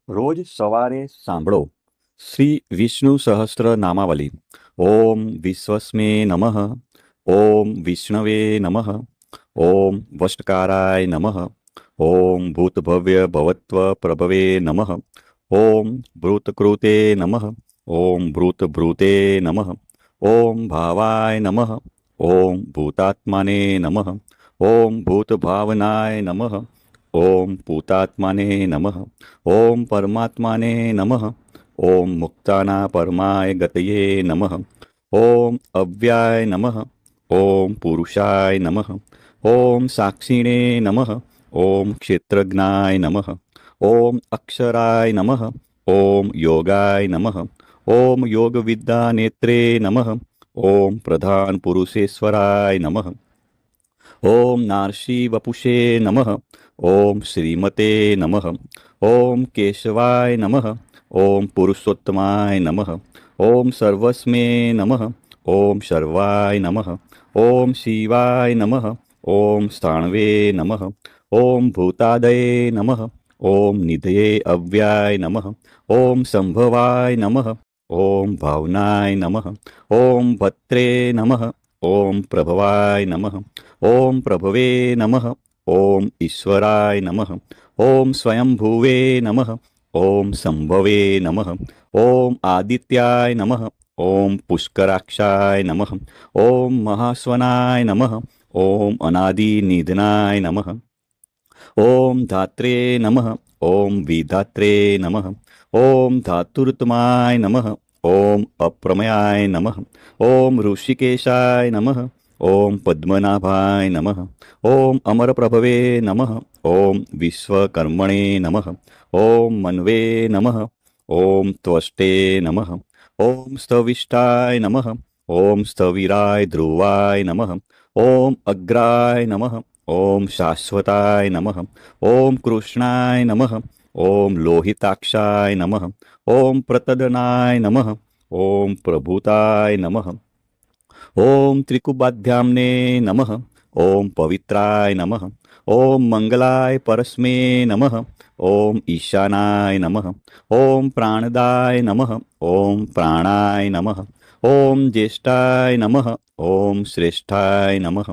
રોજ સવારે સાંભળો શ્રી વિષ્ણુ સહસ્ત્ર નામાવલી. ઓમ વિશ્વસ્મે નમઃ. ઓમ વિષ્ણવે નમઃ. ઓમ વષ્ટકારાય નમઃ. ઓમ ભૂતભવ્ય ભવત્વ પ્રભવે નમઃ. ઓમ ભૃતકૃતે નમઃ. ઓમ ભૃતભૃતે નમઃ. ઓમ ભાવાય નમઃ. ઓમ ભૂતાત્માને નમઃ. ઓમ ભૂતભાવનાય નમઃ. ઓમ ભૂતાત્માને નમઃ. ઓમ પરમાત્માને નમઃ. ઓમ મુક્તાના પરમાય ગતયે નમઃ. ઓમ અવ્યાય નમઃ. ઓમ પુરુષાય નમઃ. ઓમ સાક્ષિણે નમઃ. ઓમ ક્ષેત્રજ્ઞાય નમઃ. ઓમ અક્ષરાય નમઃ. ઓમ યોગાય નમઃ. ઓમ યોગવિદ્યા નેત્રે નમઃ. ઓમ પ્રધાન પુરુષેશ્વરાય નમઃ. ઓમ નાર્ષી વપુષે નમઃ. ઓમ શ્રીમતે નમઃ. ઓમ કેશવાય નમઃ. ઓમ પુરુષોત્તમાય નમઃ. ઓમ સર્વસ્મે નમઃ. ઓમ શર્વાય નમઃ. ઓમ શિવાય નમઃ. ઓમ સ્થાણવે નમઃ. ઓમ ભૂતાદયે નમઃ. ઓમ નિધયે અવ્યાય નમઃ. ઓમ સંભવાય નમઃ. ઓમ ભાવનાય નમઃ. ઓમ ભત્રે નમઃ. ઓમ પ્રભવાય નમઃ. ઓમ પ્રભવે નમઃ. ઓમ ઈશ્વરાય નમઃ. ઓમ સ્વયંભુવે નમઃ. ઓમ સંભવે નમઃ. ઓમ આદિત્યાય નમઃ. ઓમ પુષ્કરાક્ષાય નમઃ. ઓમ મહાસ્વનાય નમઃ. ઓમ અનાદિનિધનાય નમઃ. ઓમ ધાત્રે નમઃ. ઓમ વિધાત્રે નમઃ. ઓમ ધાતુર્તમાય નમઃ. ઓમ અપ્રમયાય નમઃ. ઓમ ઋષિકેશાય નમઃ. ઓમ પદ્મનાભાય નમઃ. ઓમ અમરપ્રભવે નમઃ. ઓમ વિશ્વકર્મણે નમઃ. ઓમ મન્વે નમઃ. ઓમ ત્વષ્ટે નમઃ. ઓમ સ્થવિષ્ઠાય નમઃ. ઓમ સ્થવિરાય ધ્રુવાય નમઃ. ઓમ અગ્રાય નમઃ. ઓમ શાશ્વતાય નમઃ. ઓમ કૃષ્ણાય નમઃ. ઓમ લોહિતાક્ષાય નમઃ. ઓમ પ્રતદનાય નમઃ. ઓમ પ્રભુતાય નમઃ. ઓમ ત્રિકુબાધ્યામને નમઃ. ઓમ પવિત્રાય નમઃ. ઓમ મંગલાય પરસ્મે નમઃ. ઓમ ઈશાનાય નમઃ. ઓમ પ્રાણદાય નમઃ. ઓમ પ્રાણાય નમઃ. ઓમ જ્યેષ્ઠાય નમઃ. ઓમ શ્રેષ્ઠાય નમઃ.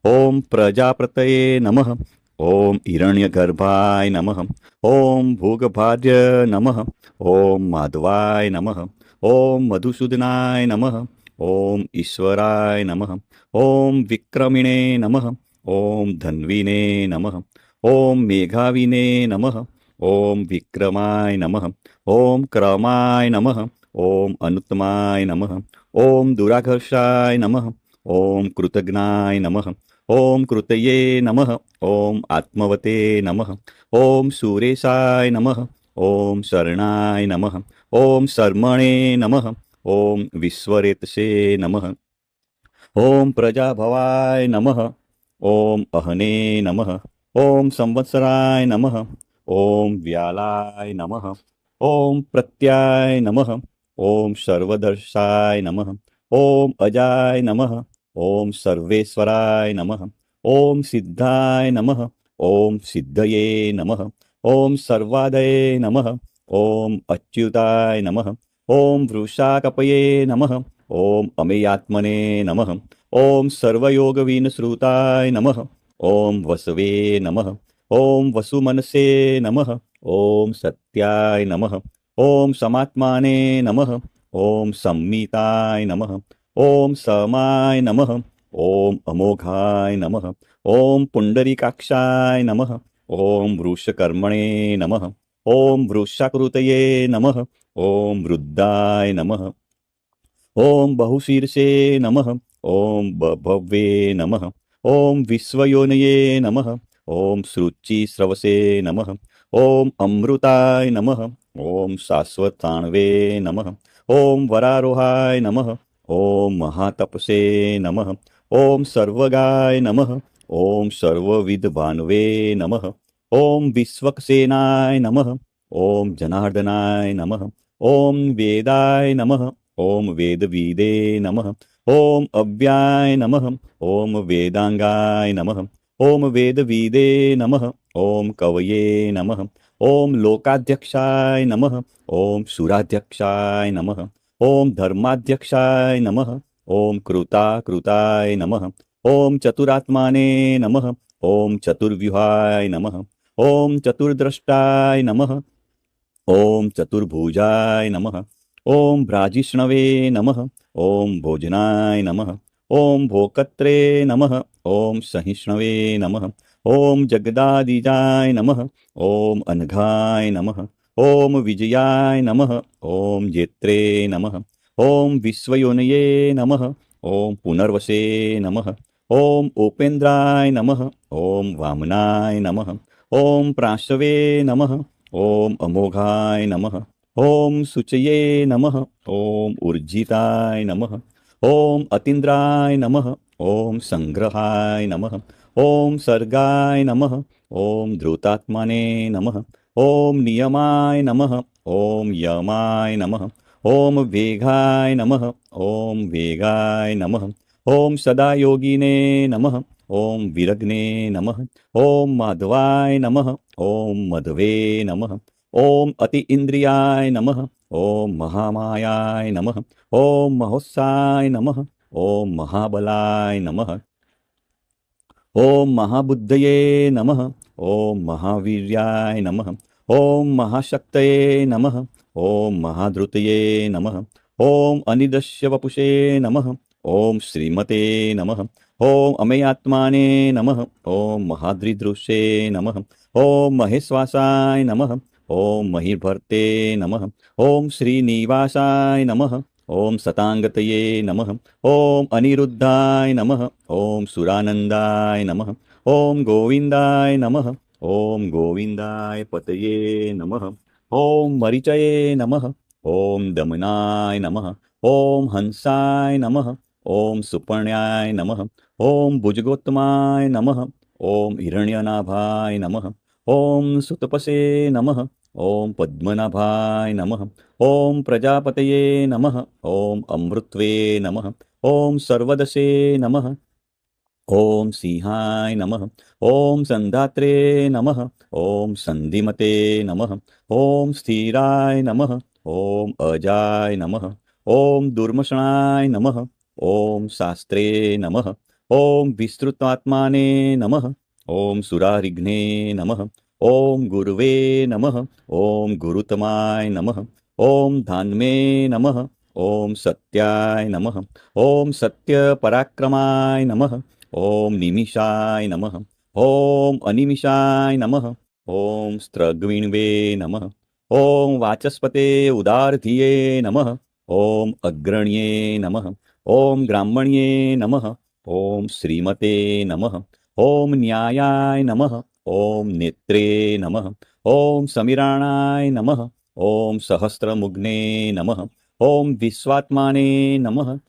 ઓમ પ્રજાપતયે નમઃ. ઓમ હિરણ્યગર્ભાય નમઃ. ઓમ ભોગભાર્ય નમઃ. ઓમ માધવાય નમઃ. ઓમ મધુસૂદનાય નમઃ. ઓમ ઈશ્વરાય નમઃ. ઓમ વિક્રમિણે નમઃ. ઓમ ધન્વીને નમઃ. ઓમ મેઘાવિને નમઃ. ઓમ વિક્રમાય નમઃ. ઓમ ક્રમાય નમઃ. ઓમ અનુત્તમાય નમઃ. ઓમ દુરાઘર્ષાય નમઃ. ઓમ કૃતજ્ઞાય નમઃ. ઓમ કૃતયે નમઃ. ઓમ આત્મવતે નમઃ. ઓમ સુરેશાય નમઃ. ઓમ શરણાય નમઃ. ઓમ શર્મણે નમઃ. ઓમ વિશ્વરેતસે નમઃ. ઓમ પ્રજાભવાય નમઃ. ઓમ અહને નમઃ. ઓમ સંવત્સરાય નમઃ. ઓમ વ્યાલાય નમઃ. ઓમ પ્રત્યાય નમઃ. ઓમ સર્વદર્શાય નમઃ. ઓમ અજાય નમઃ. ઓમ સર્વેશ્વરાય નમઃ. ઓમ સિદ્ધાય નમઃ. ઓમ સિદ્ધયે નમઃ. ઓમ સર્વાદયે નમઃ. ઓમ અચ્યુતાય નમઃ. ઓમ વૃષાકપયે નમઃ. ઓમ અમેયાત્મને નમઃ. ઓમ સર્વયોગવિનશ્રુતાય નમઃ. ઓમ વસવે નમઃ. ઓમ વસુમનસે નમઃ. ઓમ સત્યાય નમઃ. ઓમ સમાત્માને નમઃ. ઓમ સંમિતાય નમઃ. ઓમ સમાય નમઃ. ઓમ અમોઘાય નમઃ. ઓમ પુંડરીકાક્ષાય નમઃ. ઓમ વૃષકર્મણે નમઃ. ઓમ વૃષાકૃતયે નમઃ. ઓમ વૃદ્ધાય નમઃ. ઓમ બહુશીર્ષે નમઃ. ઓમ બભવે નમઃ. ઓમ વિશ્વયોનયે નમઃ. ઓમ સૃચિસ્રવસે નમઃ. ઓમ અમૃતાય નમઃ. ઓમ શાશ્વતાણવે નમઃ. ઓમ વરારોહાય નમઃ. ઓમ મહાતપસે નમઃ. ઓમ સર્વગાય નમઃ. ઓમ સર્વવિદભાનવે નમઃ. ઓમ વિશ્વક્સેનાય નમઃ. ઓમ જનાર્દનાય નમઃ. ઓમ વેદાય નમઃ. ઓમ વેદવિદે નમઃ. ઓમ અવ્યાય નમઃ. ઓમ વેદાંગાય નમઃ. ઓમ વેદવિદે નમઃ. ઓમ કવયે નમઃ. ओम लोकाध्यक्षाय नमः. ओम सुराध्यक्षाय नमः. ओम धर्माध्यक्षाय नमः. ओम कृताय नमः. ओम चतुरात्माने नमः. ओम चतुर्व्यूहाय नमः. ओम चतुर्द्रष्टाय नमः. ओम चतुर्भुजाय नमः. ओम भ्राजिष्णवे नमः. ओम भोजनाय नमः. ओम भोकत्रे नमः. ओम सहिष्णवे नमः. ओम जगदादिजाय नमः. ओम अनघाय नमः. ओम विजयाय नमः. ओम जेत्रे नमः. ओम विश्वयोनये नमः. ओम पुनर्वसे नमः. ओम उपेन्द्राय नमः. ओम वामनाय नमः. ओम प्राशवे नमः. ओम अमोघाय नमः. ओम शुचये नमः. ओम ऊर्जिताय नमः. ओम अतीन्द्राय नमः. ओम संग्रहाय नमः. ओम सर्गाय नमः. ओम धृतात्मने नमः. ओम नियमाय नमः. ओम यमाय नमः. ओम वेगाय नमः. ओम वेगाय नमः. ओम सदा योगिने नमः. ओम विरग्ने नमः. ओम माधवाय नमः. ओम मधवे नमः. ओम अति इंद्रियाय नमः. ओम महामायाय नमः. ओम महोत्साय नमः. ओम महाबलाय नमः. ओम महाबुद्धये नमः. ओम महावीर्याय नमः. ओम महाशक्तये नमः. ओम महाधृतये नमः. ओम अनिदस्य वपुषे नमः. ओम श्रीमते नमः. ओम अमेयात्माने नमः. ओम महाद्रिदृश्ये नमः. ओम महेश्वासाय नमः. ओम महिर्भर्ते नमः. ओम श्रीनिवासाय नमः. ओम सतांगतये नमः. ओम अनिरुद्धाय नमः. ओम सुरानंदाय नमः. ओम गोविंदाय नमः. ओम गोविंदाय पतये नमः. ओम मरीचये नमः. ओम दमनाय नमः. ओम हंसाय नमः. ओम सुपर्ण्याय नमः. ओम भुजगोत्तमाय नमः. ओम हिरण्यनाभाय नमः. ओम सुतपसे नमः. ओम पद्मनाभाय नमः. ओम प्रजापतये नमः. ओम अमृत्वे नमः. ओम सर्वदसे नमः. ओम सिंहाय नमः. ओम संधात्रे नमः. ओम संधिमते नमः. ओम स्थिराय नमः. ओम अजाय नमः. ओम दुर्मषणाय नमः. ओम शास्त्रे नमः. ओम विस्तृतात्माने नमः. ओम सुरारिघ्ने नमः. ओम गुरुवे नमः. ओम गुरुतमाय नमः. ओम धान्मे नमः. ओम सत्याय नमः. ओम सत्यपराक्रमाय नमः. ओम निमिषाय नमः. ओम अनिमिषाय नमः. ओम स्त्रग्विण्वे नमः. ओम वाचस्पते उदारधिये नमः. ओम अग्रण्ये नमः. ओम ग्राह्मण्ये नमः. ओम श्रीमते नमः. ओम न्यायाय नमः. ओम नेत्रे नमः. ओम समीराणाय नमः. ओम सहस्रमुग्ने नमः. ओम विश्वात्माने नमः.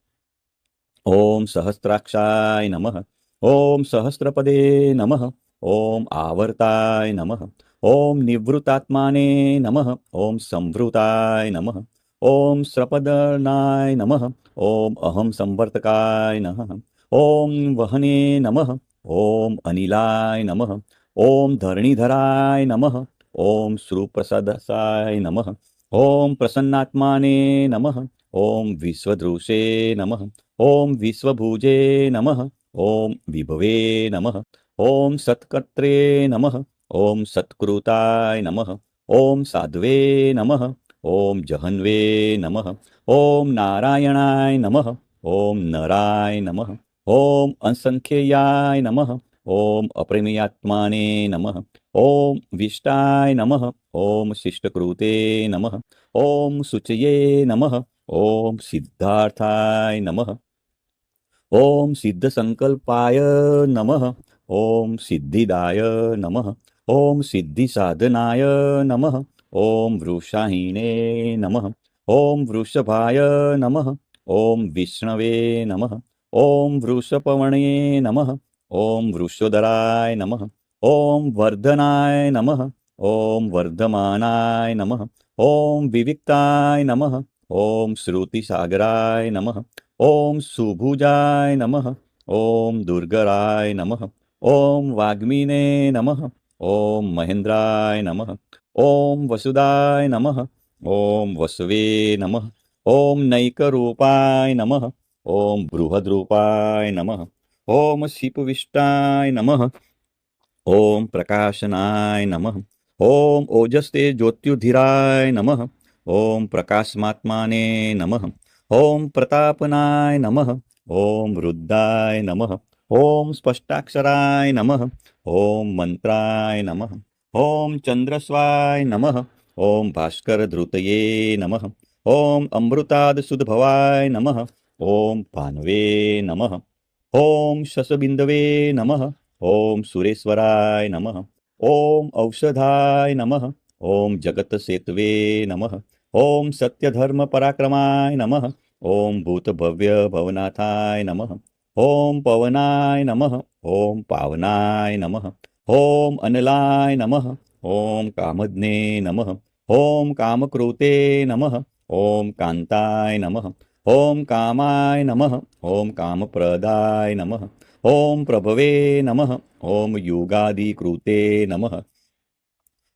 ओम सहस्राक्षाय नमः. ओम सहस्रपदे नमः. ओम आवर्ताय नमः. ओम निवृतात्माने नमः. ओम संवृताय नमः. ओम स्रपदनाय नमः. ओम अहम संवर्तकाय नमः. ओम वहने नमः. ओम अनिलाय नमः. ओम धरणीधराय नमः. ओम सुप्रसदसाय नमः. ओम प्रसन्नात्माने नमः. ओम विश्वदृशे नमः. ओम विश्वभुजे नमः. ओम विभवे नमः. ओम सत्कर्त्रे नमः. ओम सत्कृताय नमः. ओम साध्वे नमः. ओम जहन्वे नमः. ओम नारायणाय नमः. ओम नराय नमः. ओम असंख्ययाय नमः. ओम अप्रमेयात्माने नमः. ओम विष्टाय नमः. ओम शिष्टकृते नमः. ओम शुचये नमः. ओम सिद्धार्थाय नमः. ओम सिद्धसंकल्पाय नमः. ओम सिद्धिदाय नमः. ओम सिद्धिसाधनाय नमः. ओम वृषाहीने नमः. ओम वृषभाय नमः. ओम विष्णवे नमः. ओम वृषपवणे नमः. ओम वृषोदराय नमः. ओम वर्धनाय नमः. ओम वर्धमानाय नमः. ओम विविक्ताय नमः. ओम श्रुतिसागराय नमः. ओम सुभुजाय नमः. ओम दुर्गराय नमः. ओम वाग्मीने नमः. ओम महेंद्राय नमः. ओम वसुदाय नमः। ओम वसवे नमः। ओम नैकरूपाय नमः। ओम बृहद्रूपाय नमः। ओम शिपविष्टाय नमः। ओम प्रकाशनाय नमः। ओम ओजस्ते ज्योत्युधिराय नमः। ओम प्रकाशमात्माने नमः। ओम प्रतापनाय नमः। ओम रुद्राय नमः। ओम स्पष्टाक्षराय नमः। ओम मंत्राय नमः। ओम चंद्रस्वाय नमः। ओम भास्कर धृतये नमः। ओम अमृताद सुदभवाय नमः। ओम भानवे नमः। ओम शशबिंदवे नमः। ओम सुरेश्वराय नमः। ओम औषधाय नमः। ओम जगत सेतवे नमः। ओम सत्यधर्म पराक्रमाय नमः। ओम भूतभव्य भवनाथाय नमः। ओम पवनाय नमः। ओम पावनाय नमः। ओम अनलाय नमः। ओम कामज्ञे नमः। ओम कामक्रोते नमः। ओम कांताय नमः। ओम कामाय नमः। ओम कामप्रदाय नमः। ओम प्रभवे नमः। ओम युगादिकृते नमः।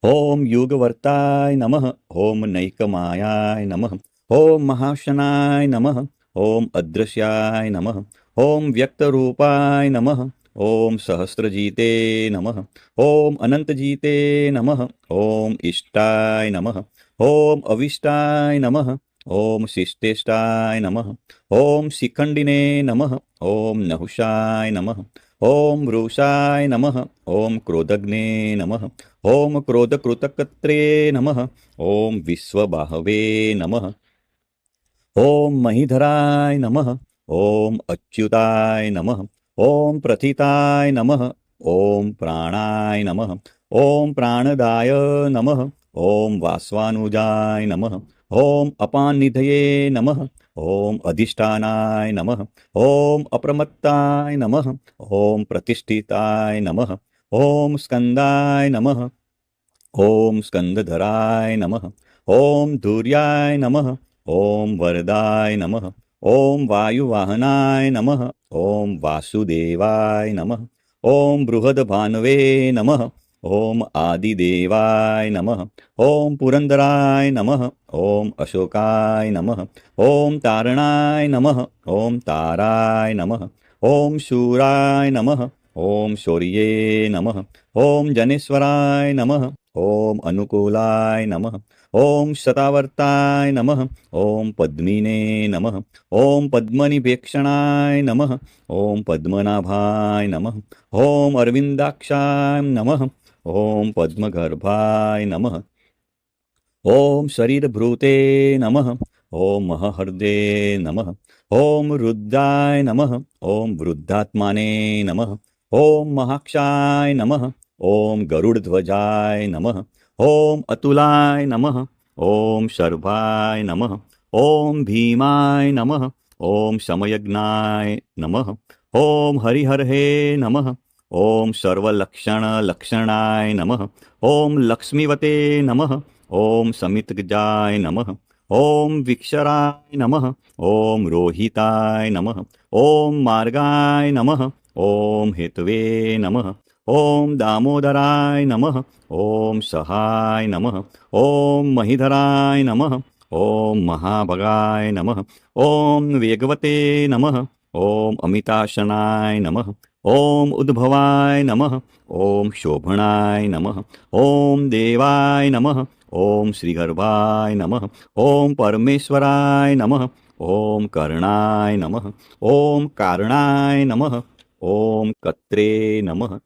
ओम युगवर्ताय नमः। ओम नैकमायाय नमः। ओम महाशनाय नमः। ओम अदृश्याय नमः। ओम व्यक्तरूपाय नमः। ओम सहस्रजीते नमः। ओम अनंतजीते नमः। ओम इष्टाय नमः। ओम अविष्टाय नमः। ओम शिष्टेष्टाय नमः। ओम शिखंडिने नमः। ओम नहुषाय नमः। ओम वृषाय नमः। ओम क्रोधग्ने नमः। ओम क्रोधकृतकत्रे नमः। ओम विश्वबाहवे नमः। ओम महीधराय नमः। ओम अच्युताय नमः। ओम प्रथिताय नमः। ओम प्राणाय नमः। ओम प्राणदाय नमः। ओम वास्वानुजाय नमः। ओम अपानिधये नमः। ओम अधिष्ठानाय नमः। ओम अप्रमत्ताय नमः। ओम प्रतिष्ठिताय नमः। ओम स्कंदाय नमः। ओम स्कंदधराय नमः। ओम धूर्याय नमः। ओम वरदाय नमः। ओम वायुवाहनाय नमः। ओम वासुदेवाय नमः। ओम बृहद्भानवे नमः। ओम आदिदेवाय नमः। ओम पुरंदराय नमः। ओम अशोकाय नमः। ओम तारणाय नमः। ओम ताराय नमः। ओम शूराय नमः। ओम शौर्ये नमः। ओम जनेश्वराय नमः। ओम अनुकूलाय नमः। ओम शतावर्ताय नमः। ओम पद्मिने नमः। ओम पद्मनिभेक्षणाय नमः। ओम पद्मनाभाय नमः। ओम अरविंदाक्षाय नमः। ओम पद्मगर्भाय नमः। ओम शरीरभृते नमः। ओम महहृदे नमः। ओम रुद्राय नमः। ओम वृद्धात्माने नमः। ओम महाक्षाय नमः। ओम गरुड़ध्वजाय नमः। ओम अतुलाय नमः। ओम शर्भाय नमः। ओम भीमाय नमः। ओम समयज्ञाय नमः। ओम हरिहरहे नमः। ओम सर्वलक्षणलक्षणाय नमः। ओम लक्ष्मीवते नमः। ओम समितगजाय नमः। ओम विक्षराय नमः। ओम रोहिताय नमः। ओम मार्गाय नमः। ओम हेतवे नमः। ओम दामोदराय नमः। ओम सहाय नमः। ओम महीधराय नमः। ओम महाभगाय नमः। ओम वेगवते नमः। ओम अमिताशनाय नमः। ओम उद्भवाय नमः। ओम शोभनाय नमः। ओम देवाय नमः। ओम श्रीगर्भाय नमः। ओम परमेश्वराय नमः। ओम कर्णाय नमः। ओम कारणाय नमः। ओम कत्रे नमः।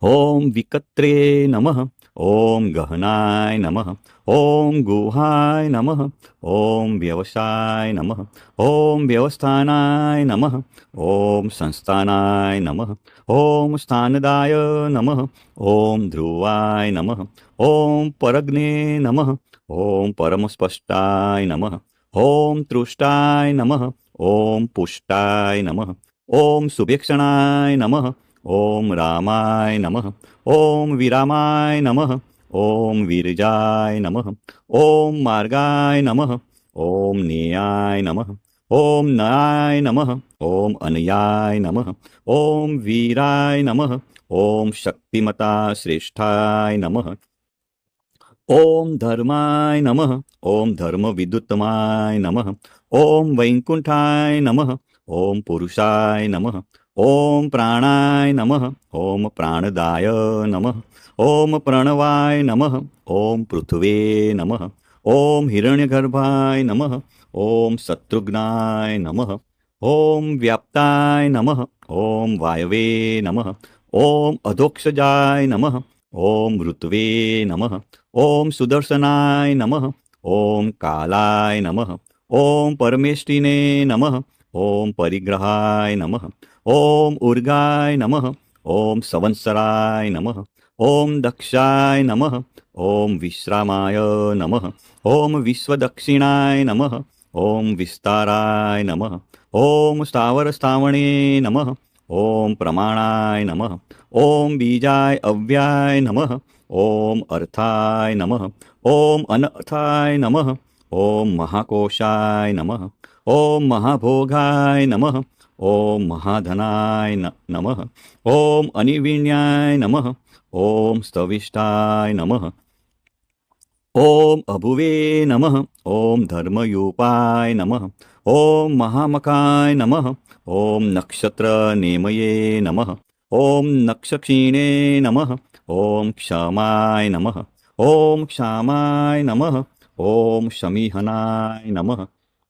ओम विकत्रे नमः। ओम गहनाय नमः। ओम गुहाय नमः। ओम व्यवसाय नमः। ओम व्यवस्थानाय नमः। ओम संस्थानाय नमः। ओम स्थानदाय नमः। ओम ध्रुवाय नमः। ओम परग्ने नमः। ओम परमस्पष्टाय नमः। ओम तृष्टाय नमः। ओम पुष्टाय नमः। ओम सुभीक्षणाय नमः। ओम रामाय नमः। ओम विरामाय नमः। ओम वीरजाय नमः। ओम मार्गाय नमः। ओम नेयाय नमः। ओम नयाय नमः। ओम अनयाय नमः। ओम वीराय नमः। ओम शक्तिमता श्रेष्ठाय नमः। ॐ धर्माय नमः। ॐ धर्मविदुत्तमाय नमः। ॐ वैकुण्ठाय नमः। ॐ पुरुषाय नमः। ॐ प्राणाय नमः। ॐ प्राणदाय नमः। ॐ प्रणवाय नमः। ॐ पृथ्वे नमः। ॐ हिरण्यगर्भाय नमः। ॐ शत्रुघ्नाय नमः। ॐ व्याप्ताय नमः। ॐ वायवे नमः। ॐ अधोक्षजाय नमः। ॐ ऋत्वे नमः। ॐ सुदर्शनाय नमः। ॐ कालाय नमः। ॐ परमेष्टिने नमः। ॐ परिग्रहाय नमः। ॐ उर्गाय नमः। ॐ संवत्सराय नमः। ॐ दक्षाय नमः। ॐ विश्रामाय नमः। ॐ विश्वदक्षिणाय नमः। ॐ विस्ताराय नमः। ॐ स्थावरस्थावणे नमः। ॐ प्रमाणाय नमः। ॐ बीजाय अव्याय नमः। ॐ अर्थाय नमः। ॐ अनर्थाय नमः। ॐ महाकोशाय नमः। ॐ महाभोगाय नमः। ॐ महाधनाय नमः। ॐ अनिविण्याय नमः। ॐ स्तविष्ठाय नमः। ॐ अभुवे नमः। ॐ धर्मयूपाय नमः। ॐ महामकाय नमः। ॐ नक्षत्रनेमये नमः। ॐ नक्षक्षीणे नमः। ॐ क्षमाय नमः। ॐ क्षामाय नमः। ॐ शमीहनाय नमः।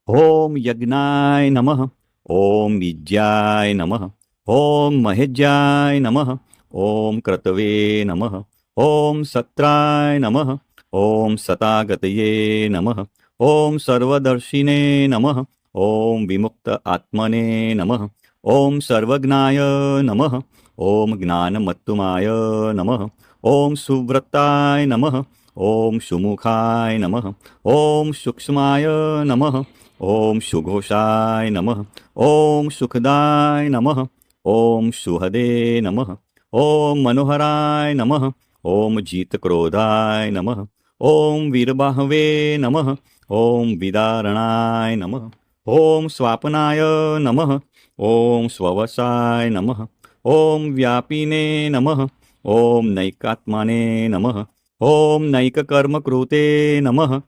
ॐ यज्ञाय नमः। ॐ विज्याय नमः। ॐ महेज्याय नमः। ॐ क्रतवे नमः। ॐ सत्राय नमः। ॐ सतागतये नमः। ॐ सर्वदर्शिने नमः। ॐ विमुक्त आत्मने नमः। ॐ सर्वज्ञाय नमः। ॐ ज्ञानमत्तुमाय नमः। ॐ सुव्रताय नमः। ॐ सुमुखाय नमः। ॐ सूक्ष्माय नमः। ॐ सुघोषाय नमः। ॐ सुखदाय नमः। ॐ सुहदे नमः। ॐ मनोहराय नमः। ॐ जितक्रोधाय नमः। ॐ वीरबाहवे नमः। ॐ विदारणाय नमः। ॐ स्वापनाय नमः। ॐ स्ववसाय नमः। ॐ व्यापिने नमः। ॐ नैकात्माने नमः। ॐ नैककर्मकृते नमः।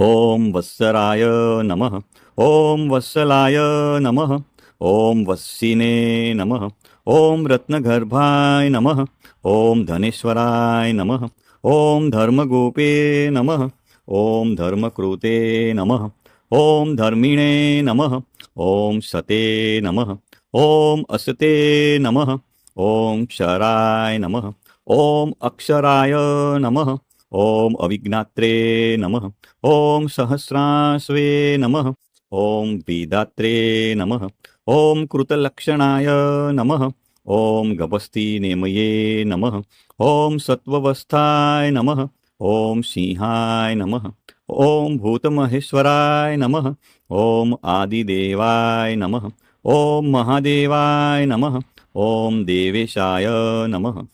ॐ वत्सराय नमः। ॐ वत्सलाय नमः। ॐ वत्सिने नमः। ॐ रत्नगर्भाय नमः। ॐ धनेश्वराय नमः। ॐ धर्मगोपे नमः। ॐ धर्मकृते नमः। ॐ धर्मिणे नमः। ॐ सते नमः। ॐ असते नमः। ॐ क्षराय नमः। ॐ अक्षराय नमः। ॐ अविज्ञात्रे नमः। ॐ सहस्रास्वे नमः। ॐ वेदात्रे नमः। ॐ कृतलक्षणाय नमः। ॐ गभस्तिनेमये नमः। ॐ सत्त्वस्थाय नमः। ॐ सिंहाय नमः। ॐ भूतमहेश्वराय नमः। ॐ आदिदेवाय नमः। ॐ महादेवाय नमः। ॐ देवेशाय नमः।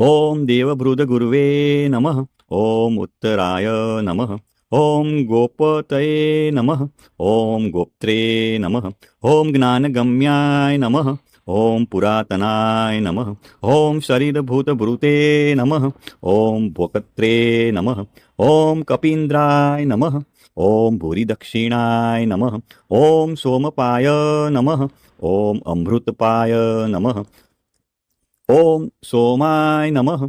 ॐ देवभृदगुरुवे नमः। ॐ उत्तराय नमः। ॐ गोपतये नमः। ॐ गोप्त्रे नमः। ॐ ज्ञानगम्याय नमः। ॐ पुरातनाय नमः। ॐ शरीरभूतभृते नमः। ॐ भोक्त्रे नमः। ॐ कपीन्द्राय नमः। ॐ भूरिदक्षिणाय नमः। ॐ सोमपाय नमः। ॐ अमृतपाय नमः। ॐ सोमाय नमः।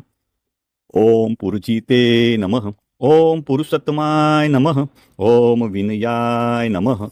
ॐ पुरुजिते नमः। ॐ पुरुषोत्तमाय नमः। ॐ विनयाय नमः।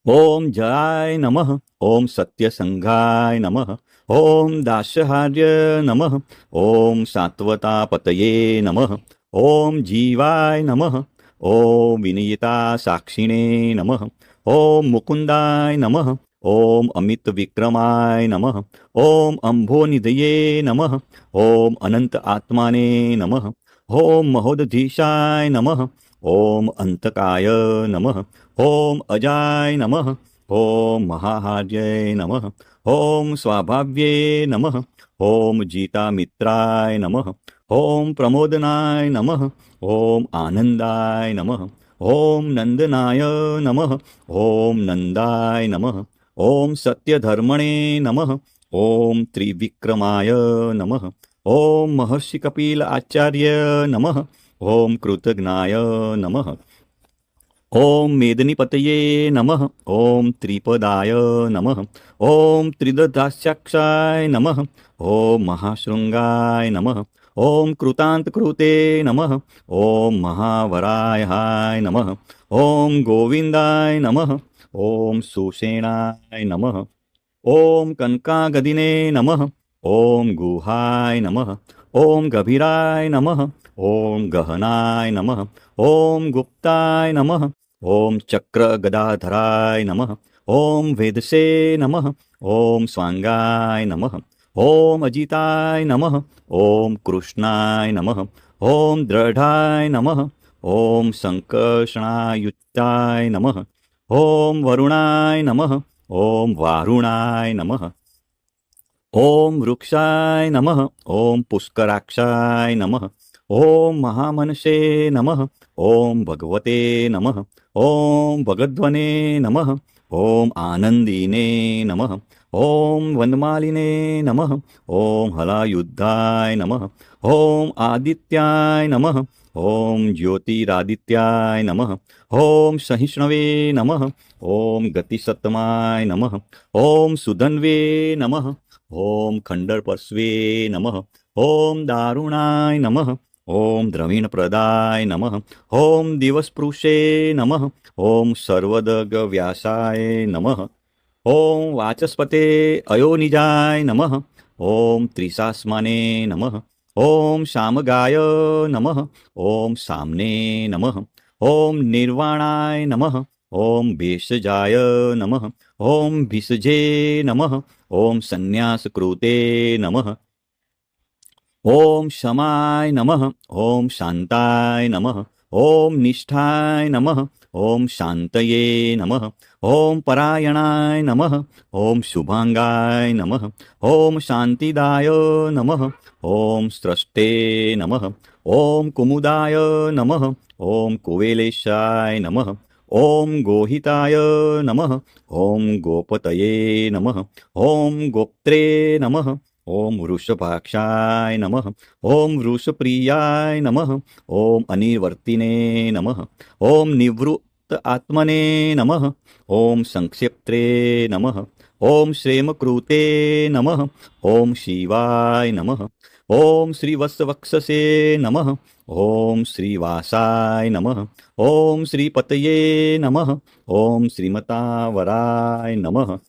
ॐ जयाय नमः। ॐ सत्यसंघाय नमः। ॐ दास्यहार्य नमः। ॐ सात्वतापतये नमः। ॐ जीवाय नमः। ॐ विनियता साक्षिणे नमः। ॐ मुकुन्दाय नमः। ॐ अमित विक्रमाय नमः। ॐ अम्भोनिधये नमः। ॐ अनंत आत्माने नमः। ॐ महोदधीशाय नमः। ॐ अंतकाय नमः। ॐ अजाय नमः। ॐ महाहार्यै नमः। ॐ स्वाभाव्ये नमः। ॐ जीतामित्राय नमः। ॐ प्रमोदनाय नमः। ॐ आनन्दाय नमः। ॐ नन्दनाय नमः। ॐ नन्दाय नमः। ॐ सत्यधर्मणे नमः। ॐ त्रिविक्रमाय नमः। ओम महर्षि कपिल आचार्य नमः. ओम कृतज्ञाय नमः. ओम मेदिनीपतये नमः. ओम त्रिपदाय नमः. ओम त्रिदधास्याक्षाय नमः. ओम महाशृंगाय नमः. ओम कृतांतकृते नमः. ओम महावरायाय नमः. ओम गोविंदाय नमः. ओम सुषेणाय नमः. ओम कनकागदिने नमः. ओम गुहाय नमः. ओम गभीराय नमः. ओम गहनाय नमः. ओम गुप्ताय नमः. ओम चक्र गदाधराय नमः. ओम वेदसे नमः. ओम स्वांगाय नमः. ओम अजिताय नमः. ओम कृष्णाय नमः. ओम दृढ़ाय नमः. ओम संकर्षणायुक्ताय नमः. ओम वरुणाय नमः. ओम वारुणाय नमः. ओम वृक्षाय नमः. ओम पुष्कराक्षाय नमः. ओम महामनसे नमः. ओम भगवते नमः. ओम भगध्वने नमः. ओम आनंदीने नमः. ओम वनमालिने नमः. ओम हलायुद्धाय नमः. ओम आदित्याय नमः. ओम ज्योतिरादित्याय नमः. ओम सहिष्णवे नमः. ओम गतिसत्तमाय नमः. ओम सुधन्वे नमः. ओम खंडरपस्वे नमः. ओम दारुणाय नमः. ओम द्रविणप्रदाय नमः. ओम दिवसपुरुषे नमः. ओम सर्वदगव्यासाय नमः. ओम वाचस्पते अयोनिजाय नमः. ओम त्रिशास्माने नमः. ओम शामगाय नमः. ओम सामने नमः. ओम निर्वाणाय नमः. ओम भेषजाय नमः. ओम भिषजे नमः. ओम संन्यासकृते नमः. ओम शमाय नमः. ओम शांताय नमः. ओम निष्ठाय नमः. ओम शांतये नमः. ओम परायणाय नमः. ओम शुभांगाय नमः. ओम शांतिदाय नमः. ओम स्रष्टे नमः. ओम कुमुदाय नमः. ओम कुवेलेशाय नमः. ओम गोहिताय नमः. ओम गोपतये नमः. ओम गोप्त्रे नमः. ओम वृषभाक्षाय नमः. ओम वृषप्रियाय नमः. ओम अनिवर्तिने नमः. ओम निवृत्त आत्मने नमः. ओम संक्षिप्त्रे नमः. ओम श्रेमकृते नमः. ओम शिवाय नमः. ओम श्रीवत्सवक्षसे नमः. ओम श्रीवासाय नमः. ओम श्रीपतये नमः. ओम श्रीमतावराय नमः.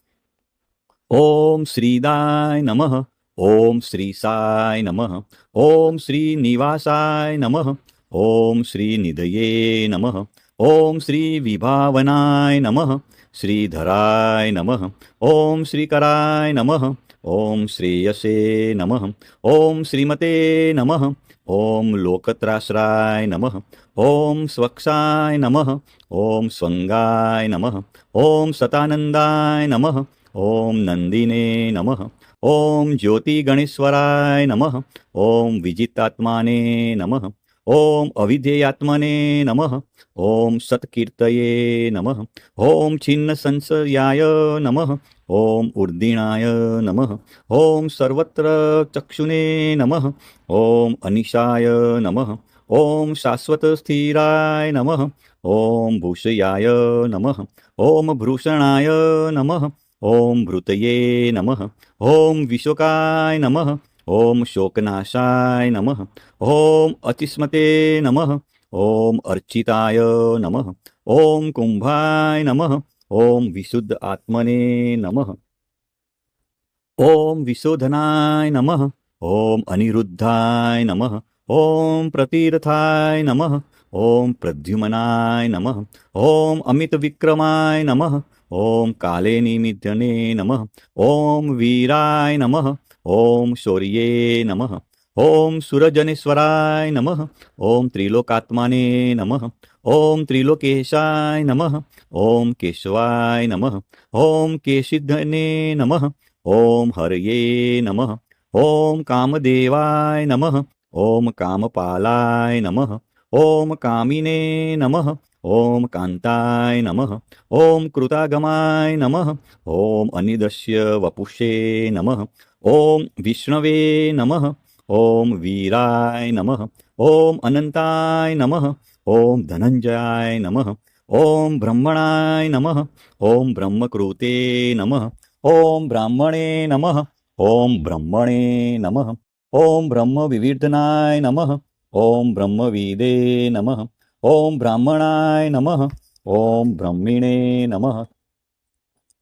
ओम श्रीदाय नमः. ओम श्रीसाय नमः. ओम श्रीनिवासाय नमः. ओम श्रीनिधये नमः. ओम श्रीविभावनाय नमः. श्रीधराय नमः. ओम श्रीकराय नमः. ओम श्रेयसे नमः. ओम श्रीमते नमः. ओम लोकत्राश्राय नमः. ओम स्वक्षाय नमः. ओम स्वंगाय नमः. ओम सतानंदाय नमः. ओम नंदिने नमः. ओम ज्योतिगणेश्वराय नमः. ओम विजितात्माने नमः. ओम अविधेयात्मने नमः. ओम सत्कीर्तये नमः. ओम छिन्न संशयाय नमः. ओम ऊर्दिणाय नमः. ओम सर्वत्र चक्षुने नमः. ओम अनिशाय नमः. ओम शाश्वत स्थिराय नमः. ओम भूषयाय नमः. ओम भूषणाय नमः. ओम भृतये नमः. ओम विशोकाय नमः. ओम शोकनाशाय नमः. ओम अतिस्मते नमः. ओम अर्चिताय नमः. ओम कुंभाय नमः. ओम विशुद्ध आत्मने नमः. ओम विशोधनाय नमः. ओम अनिरुद्धाय नमः. ओम प्रतिरथाय नमः. ओम प्रद्युम्नाय नमः. ओम अमित विक्रमाय नमः. ओम काले निमिद्यने नमः. ओम वीराय नमः. ओम शौर्ये नमः. ओम सुरजनेश्वराय नमः. ओम त्रिलोकात्माने नमः. ओम त्रिलोकेशाय नमः. ओम केशवाय नमः. ओम केशिधने नमः. ओम हरये नमः. ओम कामदेवाय नमः. ओम कामपालाय नमः. ओम कामिने नमः. ओम कांताय नमः. ओम कृतागमाय नमः. ओम अनिदस्य वपुषे नमः. ओम विष्णवे नमः. ओम वीराय नमः ओम अनंताय नमः ओम धनंजयाय नमः ओम ब्रह्मणाय नमः ओम ब्रह्मकृते नमः ओम ब्राह्मणे नमः ओम ब्रह्मणे नमः ओम ब्रह्मविवर्धनाय नमः ओम ब्रह्मविदे नमः ओम ब्राह्मणाय नमः ओम ब्रह्मिणे नमः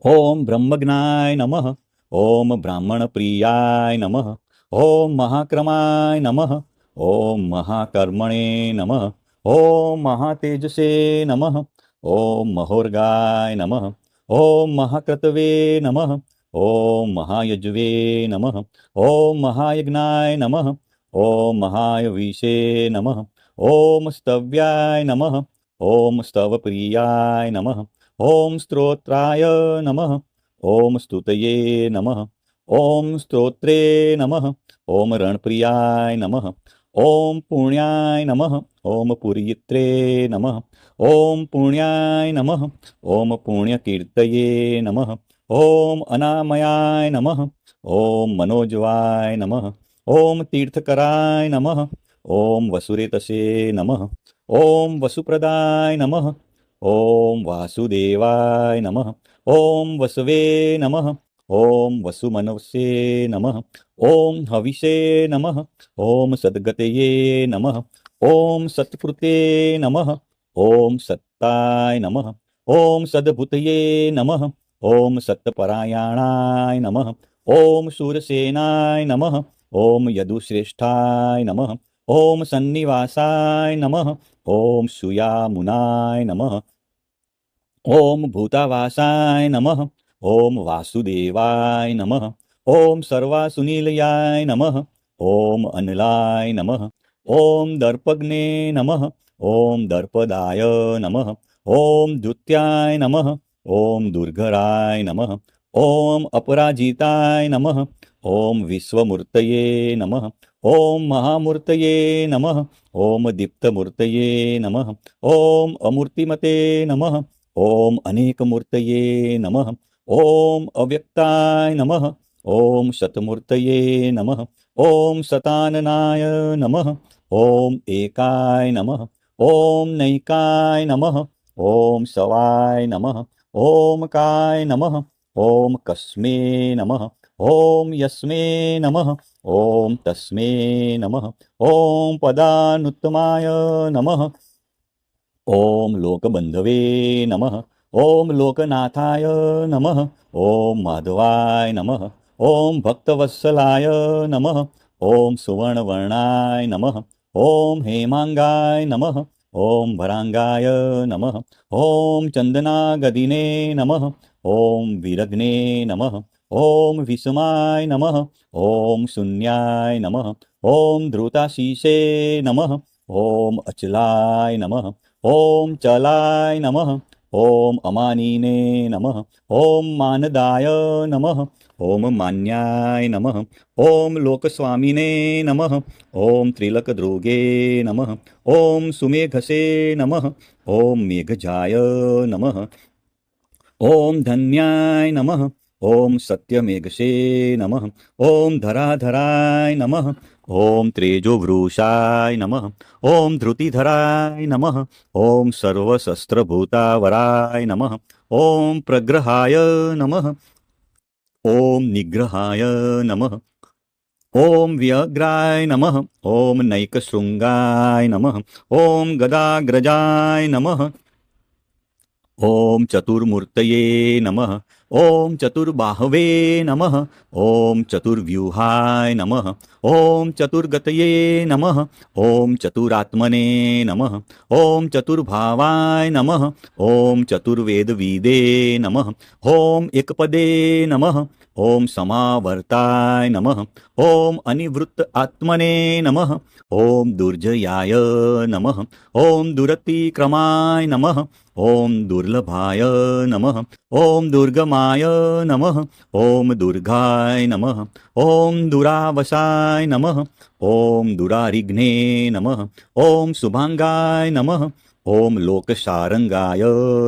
ओम ब्रह्मज्ञाय नमः ओम ब्राह्मणप्रियाय नमः ओम महाक्रमाय नमः ओम महाकर्मणे नमः ओम महातेजसे नमः ओम महोर्गाय नमः ओम महाक्रतवे नमः ओम महायज्वे नमः ओम महायज्ञाय नमः ओम महायविषे नमः ओम स्तव्याय नमः ओम स्तवप्रियाय नमः ओम स्तोत्राय नमः ओम स्तुतये नमः ओम स्तोत्रे नमः ओम रणप्रियाय नमः ओम पुण्याय नमः ओम पुरीत्रे नमः ओम पुण्याय नमः ओम पुण्यकीर्तये नमः ओम अनामयाय नमः ओम मनोजवाय नमः ओम तीर्थकराय नमः ओम वसुरेतसे नमः ओम वसुप्रदाय नमः ओम वासुदेवाय नमः ओम वसवे नमः ओम वसुमनसे नमः ओम हविषे नमः ओम सद्गतये नमः ओम सत्कृते नमः ओम सत्ताय नमः ओम सद्भूतये नमः ओम सत्परायणाय नमः ओम शूरसेनाय नमः ओम यदुश्रेष्ठाय नमः ओम सन्निवासाय नमः ओम सुयामुनाय नमः ओम भूतावासाय नमः ओम वासुदेवाय नमः ओम सर्वासुनीलयाय नमः ओम अनलाय नमः ओम दर्पग्ने नमः ओम दर्पदाय नमः ओम द्युत्याय नमः ओम दुर्घराय नमः ओम अपराजिताय नमः ओम विश्वमूर्तये नमः ओम महामूर्तये नमः ओम दीप्तमूर्तये नमः ओम अमूर्तिमते नमः ओम अनेकमूर्तये नमः ओम अव्यक्ताय नमः ओम शतमूर्तये नमः ओम शताननाय नमः ओम एकाय नमः ओम नैकाय नमः ओम सवाय नमः ओम काय नमः ओम कस्मे नमः ओम यस्मे नमः ओम तस्मे नमः ओम पदानुत्तमाय नमः ओम लोकबंधवे नमः ओम लोकनाथाय नमः ओम माधवाय नमः ओम भक्तवत्सलाय नमः ओम सुवर्णवर्णाय नमः ओम हेमांगाय नमः ओम भरांगाय नमः ओम चंदनागदिने नमः ओम विरग्ने नमः ओम विषमाय नमः ओम शून्याय नमः ओम धृताशीषे नमः ओम अचलाय नमः ओम चलाय नमः ओम अमानीने नमः ओम मानदाय नमः ओम मान्याय नमः ओम लोकस्वामिने नमः ओम त्रिलकद्रोगे नमः ओम सुमेघसे नमः ओम मेघजाय नमः ओम धन्याय नमः ओम सत्यमेघसे नमः ओम धराधराय नमः ओम त्रेजोवृषाय नमः ओम धृतिधराय नमः ओम सर्वशस्त्रभूतावराय नमः ओम प्रग्रहाय नमः ओम निग्रहाय नमः ओम व्यग्राय नमः ओम नैकशृंगाय नमः ओम गदाग्रजाय नमः ओम चतुर्मूर्तये नमः ओम चतुर्बाहवे नमः ओम चतुर्व्यूहाय नमः ओम चतुर्गतये नमः ओम चतुरात्मने नमः ओम चतुर्भावाय नमः ओम चतुर्वेदविदे नमः ओम एकपदे नमः ओम समावर्ताय नमः ओम अनिवृत्त आत्मने नमः ओम दुर्जयाय नमः ओम दुरतिक्रमाय नमः ओम दुर्लभाय नमः ओम दुर्गमाय नमः ओम दुर्गाय नमः ओम दुरावसाय नमः ओम दुरारिघ्ने नमः ओम शुभांगाय नमः ॐ लोकशारङ्गाय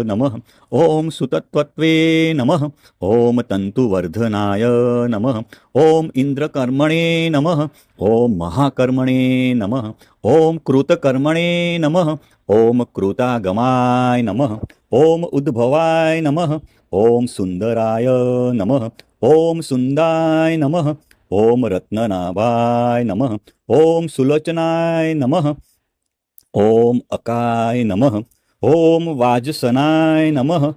नमः। ॐ सुतत्वत्वे नमः। ॐ तन्तुवर्धनाय नमः। ॐ इन्द्रकर्मणे नमः। ॐ महाकर्मणे नमः। ॐ कृतकर्मणे नमः। ॐ कृतागमाय नमः। ॐ उद्भवाय नमः। ॐ सुन्दराय नमः। ॐ सुन्दाय नमः। ॐ रत्ननाभाय नमः। ॐ सुलोचनाय नमः। ॐ अकाय नमः। ॐ वाजसनाय नमः।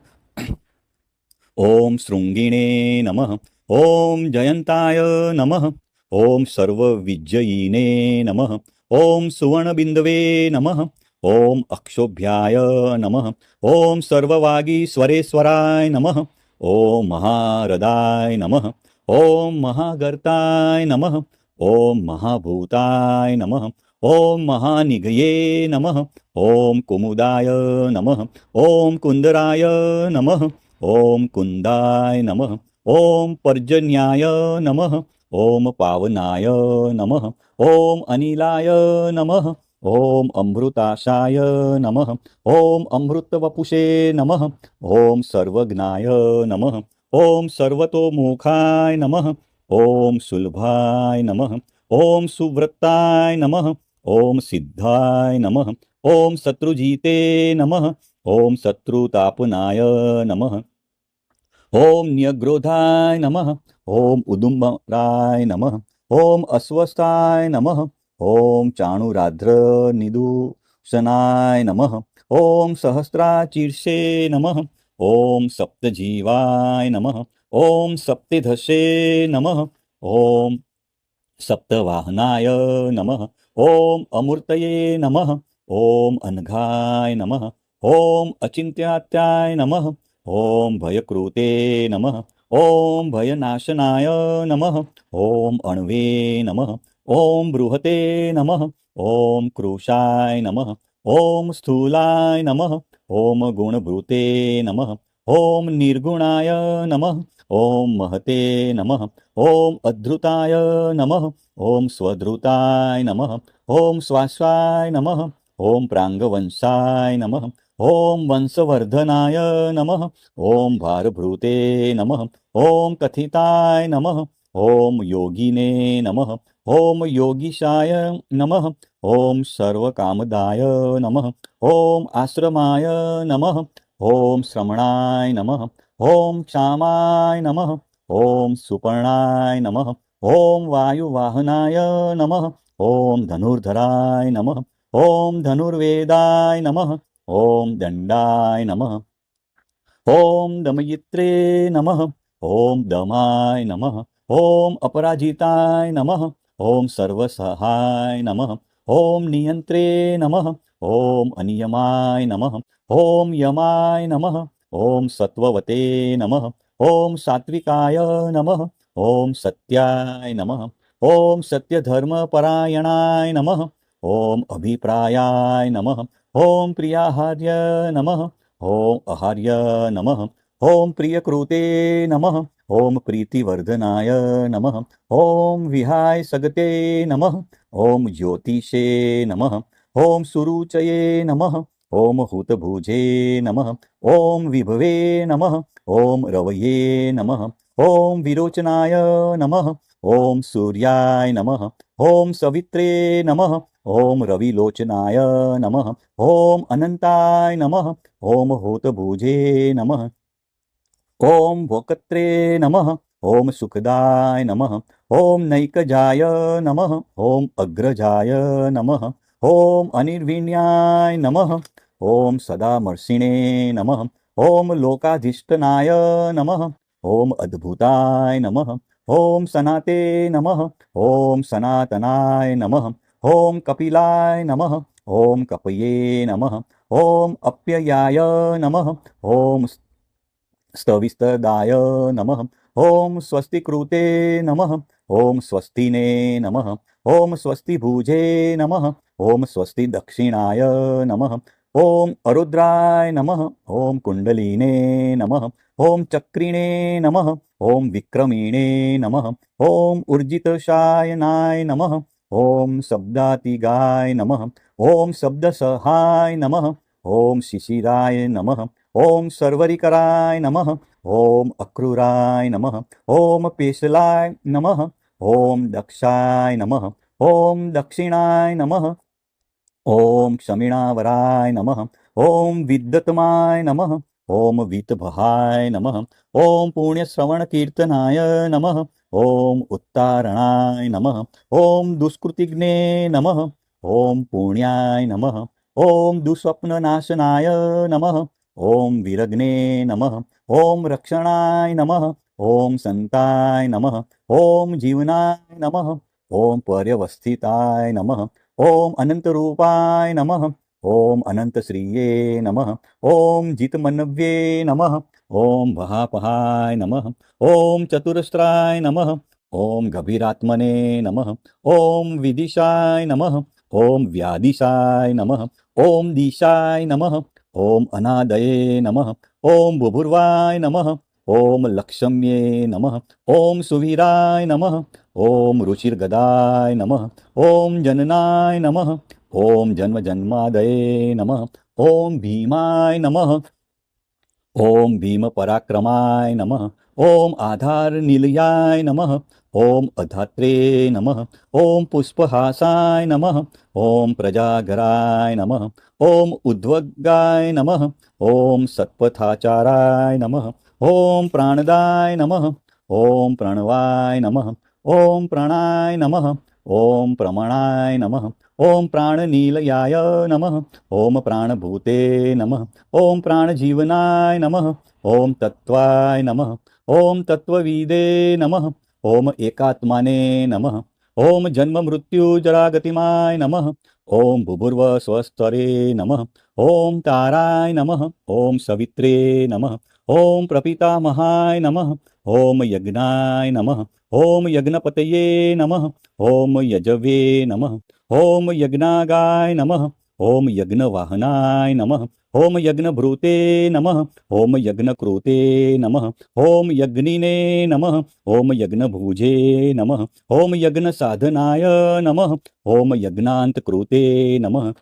ॐ शृङ्गिणे नमः। ॐ जयन्ताय नमः। ॐ सर्वविजयिने नमः। ॐ सुवर्णबिन्दवे नमः। ॐ अक्षोभ्याय नमः। ॐ सर्ववागीश्वरेश्वराय नमः। ॐ महारदाय नमः। ॐ महागर्ताय नमः। ॐ महाभूताय नमः। ॐ महानिघये नमः। ॐ कुमुदाय नमः। ॐ कुन्दराय नमः। ॐ कुन्दाय नमः। ॐ पर्जन्याय नमः। ॐ पावनाय नमः। ॐ अनिलाय नमः। ॐ अमृताशाय नमः। ॐ अमृतवपुषे नमः। ॐ सर्वज्ञाय नमः। ॐ सर्वतोमुखाय नमः। ॐ सुलभाय नमः। ॐ सुव्रताय नमः। ॐ सिद्धाय नमः। ॐ शत्रुजिते नमः। ॐ शत्रुतापनाय नमः। ॐ न्यग्रोधाय नमः। ॐ उदुम्बराय नमः। ॐ अस्वस्थाय नमः। ॐ चाणुराध्र निदूषणाय नमः। ॐ सहस्राचीर्षे नमः। ॐ सप्तजीवाय नमः। ॐ सप्तधसे नमः। ॐ सप्तवाहनाय नमः। ॐ अमूर्तये नमः। ॐ अनघाय नमः। ॐ अचिन्त्यात्याय नमः। ॐ भयकृते नमः। ॐ भयनाशनाय नमः। ॐ अण्वे नमः। ॐ बृहते नमः। ॐ कृशाय नमः। ॐ स्थूलाय नमः। ॐ गुणभृते नमः। ॐ निर्गुणाय नमः। ॐ महते नमः। ॐ अद्धृताय नमः। ॐ स्वधृताय नमः। ॐ स्वाश्वाय नमः। ॐ प्राङ्गवंशाय नमः। ॐ वंशवर्धनाय नमः। ॐ भारभृते नमः। ॐ कथिताय नमः। ॐ योगिने नमः। ॐ योगीशाय नमः। ॐ सर्वकामदाय नमः। ॐ आश्रमाय नमः। ॐ श्रमणाय नमः। ॐ क्षामाय नमः। ॐ सुपर्णाय नमः। ॐ वायुवाहनाय नमः। ॐ धनुर्धराय नमः। ॐ धनुर्वेदाय नमः। ॐ दण्डाय नमः। ॐ दमयित्रे नमः। ॐ दमाय नमः। ॐ अपराजिताय नमः। ॐ सर्वसहाय नमः। ॐ नियन्त्रे नमः। ॐ अनियमाय नमः। ॐ यमाय नमः। ॐ सत्त्ववते नमः। ॐ सात्विकाय नमः। ॐ सत्याय नमः। ॐ सत्यधर्मपरायणाय नमः। ॐ अभिप्रायाय नमः। ॐ प्रियाहार्य नमः। ॐ आहार्य नमः। ॐ प्रियकृते नमः। ॐ प्रीतिवर्धनाय नमः। ॐ विहाय सगते नमः। ॐ ज्योतिषे नमः। ॐ सुरुचये नमः। ॐ हुतभुजे नमः। ॐ विभवे नमः। ॐ रवये नमः। ॐ विरोचनाय नमः। ॐ सूर्याय नमः। ॐ सवित्रे नमः। ॐ रविलोचनाय नमः। ॐ अनन्ताय नमः। ॐ हुतभुजे नमः। ॐ भोक्त्रे नमः। ॐ सुखदाय नमः। ॐ नैकजाय नमः। ॐ अग्रजाय नमः। ॐ अनिर्विण्याय नमः। ॐ सदामर्षिणे नमः। ॐ लोकाधिष्ठनाय नमः। ॐ अद्भुताय नमः। ॐ सनाते नमः। ॐ सनातनाय नमः। ॐ कपिलाय नमः। ॐ कपये नमः। ॐ अप्ययाय नमः। ॐ स्तविस्तदाय नमः। ॐ स्वस्तिकृते नमः। ॐ स्वस्तिने नमः। ॐ स्वस्तिभुजे नमः। ॐ स्वस्ति दक्षिणाय नमः। ॐ अरुद्राय नमः। ॐ कुण्डलिने नमः। ॐ चक्रिणे नमः। ॐ विक्रमिणे नमः। ॐ ऊर्जितशायनाय नमः। ॐ शब्दातिगाय नमः। ॐ शब्दसहाय नमः। ओम शिशिराय नमः। ओम सर्वरिकराय नमः। ओम अक्रूराय नमः। ओम पेशलाय नमः। ओम दक्षाय नमः। ओम दक्षिणाय नमः। ओम क्षमिणावराय नमः। ओम विद्युतमाय नमः। ओम वीतभहाय नमः। ओम पुण्यश्रवणकीर्तनाय नमः। ओम उत्तारणाय नमः। ओम दुष्कृतिघ्ने नमः। ओम पुण्याय नमः। ओम दुःस्वप्ननाशनाय नमः। ओम विरग्ने नमः। ओम रक्षणाय नमः। ओम संताय नमः। ओम जीवनाय नमः। ओम पर्यवस्थिताय नमः। ओम अनंत रूपाय नमः। ओम अनंत श्रीये नमः। ओम जितमन्व्ये नमः। ओम महापहाय नमः। ओम चतुरस्त्राय नमः। ओम गभीरात्मने नमः। ओम विदिशाय नमः। ओम व्यादिशाय नमः। ओम दिशाय नमः। ओम अनादये नमः। ओम बुभुर्वाय नमः। ओम लक्ष्म्ये नमः। ओम सुवीराय नमः। ओम रुचिर्गदाय नमः। ओम जननाय नमः। ओम जन्म जन्मादये नमः। ओम भीमाय नमः। ओम भीम पराक्रमाय नमः। ओम आधार निलयाय नमः। ओम अधात्रे नमः। ओम पुष्पहासाय नमः। ओम प्रजागराय नमः। ओम उद्वगाय नमः। ओम सत्पथाचाराय नमः। ओम प्राणदाय नमः। ओम प्रणवाय नमः। ओम प्राणाय नमः। ओम प्रमणाय नमः। ओम प्राणनीलयाय नमः। ओम प्राणभूते नमः। ओम प्राणजीवनाय नमः। ओम तत्वाय नमः। ओम तत्वविदे नमः। ओम एकात्माने नमः। ओम जन्म मृत्यु जरागतिमाय नमः। ओम भूभुर्व स्वस्तरे नमः। ओम ताराय नमः। ओम सवित्रे नमः। ओम प्रपितामहाय नमः। ओम यज्ञाय नमः। ओम यज्ञपतये नमः। ओम यजवे नमः। ओम यज्ञागाय नमः। ओम यज्ञवाहनाय नमः। ओम यज्ञभृते नमः। ओम यज्ञकृते नमः। ओम यज्ञिने नमः। ओम यज्ञभुजे नमः। ओम यज्ञसाधनाय नमः। ओम यज्ञान्तकृते नमः।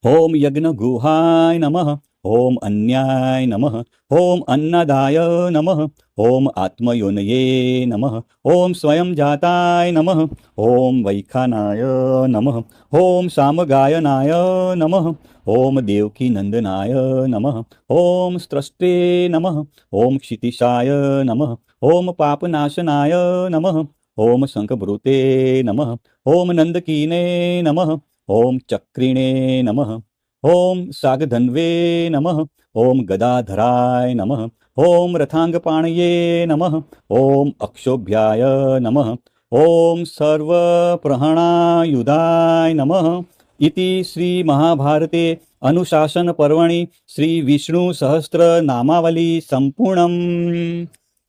ओम यज्ञगुहाय नमः। ओम अन्याय नमः। ओम अन्नदाय नमः। ओम आत्मयोनये नमः। ओम स्वयं जाताय नमः। ओम वैखानाय नमः। ओम सामगायनाय नमः। ओम देवकी नंदनाय नमः। ओम स्त्रष्टे नमः। ओम क्षितिशाय नमः। ओम पापनाशनाय नमः। ओम शंखभृते नमः। ओम नंदकीने नमः। ओम चक्रिणे नमः। ओम सागधन्वे नमः। ओम गदाधराय नमः। ओम रथांगपाणये नमः। ओम अक्षोभ्याय नमः। ओम सर्वप्रहणायुधाय नमः। इति श्री महाभारते अनुशासन पर्वणि श्री विष्णु सहस्त्र नामावली संपूर्णम।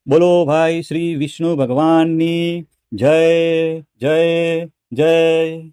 बोलो भाई श्री विष्णु भगवान की जय जय जय।